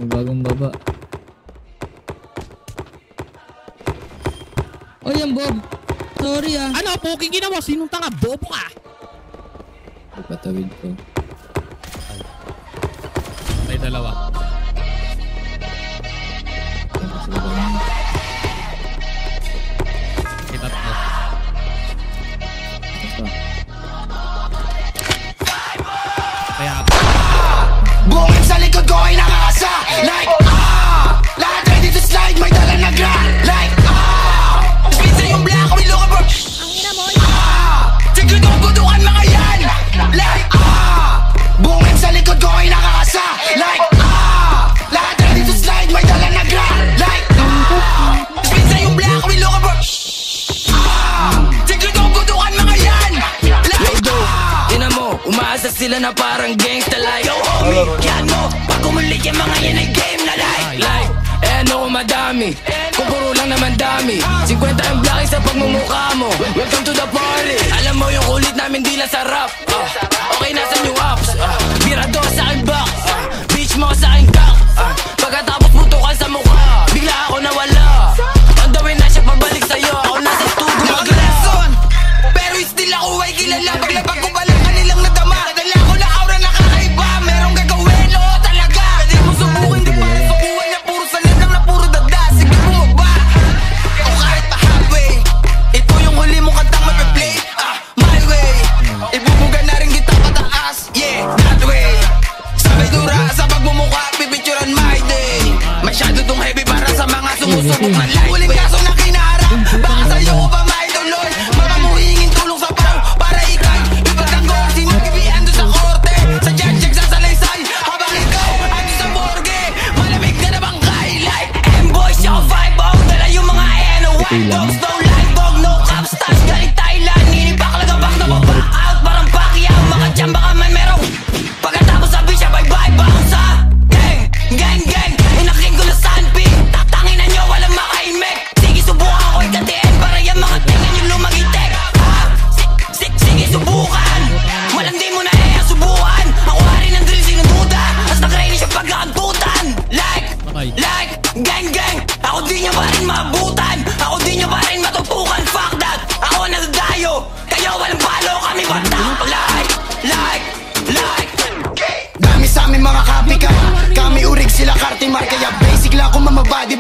May bagong baba. Oh, yan, Bob. Sorry ah. Ano? Poking ginawa? Sinong tanga? Bobo ka? Ipatawid ko. May dalawa. Kita tatlo. Kaya buong sa likod ko ay nakakasa. Like lahat ready to slide. May dala na gra. Like pizza yung black. We look bro. Ang ina mo. Tigil ko butukan mga yan. Like buong sa likod ko ay nakakasa. Like lahat ready to slide. May dala na gra. Like pizza yung black. We look bro. Tigil ko butukan mga yan. Like tinan mo, umaasa sila na parang gangsta like yo homie, yan mo, pag umulit yung mga yan ay game na like eh ano kung madami, kung puro lang naman dami 50 yung blackie sa pagmumukha mo. Welcome to the party. Alam mo yung kulit namin di lang sarap. Okay nasan yung ups, birado sa akin back, bitch mo sa akin cock. Pagkatapos putukan sa mukha, bigla ako nawala. On the way na siya pabalik sa'yo, ako nasa studio mag-lesson. Pero still ako ay kilala. Paglabag ko pala kanilang nadama. Nadala ko na aura na kakaiba. Merong gagawin, oo talaga. Pwede mo subukin, di para sukuhan niya. Puro salit lang na puro dada. Sige bumaba o kahit pa halfway. Ito yung huli mong kantang mape-play. My way. Ibubuga na rin kita pataas. Yeah, that way. Sabay dura sa pagmumukha, pipicturan my day. Masyado tong heavy para sa mga sumusubok na life. Huling kaso na kinaharap. Baka sa'yo ko pa maidolol. Mga muhingin tulong sa pang para ikay ipatanggol. Sinagibihan doon sa korte. Sa judge sa salaysay. Habang ikaw ando sa morgue. Malamig na nabang highlight. M-boys siya 5-0. Dala yung mga white dogs. No live dog, no cops. Touch galing Thailand. Ninipak lagabak na baba out. Parang Pacquiao. Mga jam baka may merong. Pagkatapos sabi siya bye-bye. Bounce ha. Gang, gang. Inaking ko na sandpig. Tatanginan nyo walang makaimik. Sige subukan ko ikatiin. Para yung mga tingan yung lumagitek. Sige subukan. Walang di mo na subukan. Ako hari ng drill sinududa. Mas nag-rainy siya pagkakantutan. Like, gang, gang. Ako di nyo pa rin maabutan. Ako di nyo pa rin matutukan. Fuck that. Ako nadadayo. Kayo walang palo. Kami batang. Like. Dami sa amin mga copycat. Kami urig sila kartimar. Kaya basic lang kung mamabody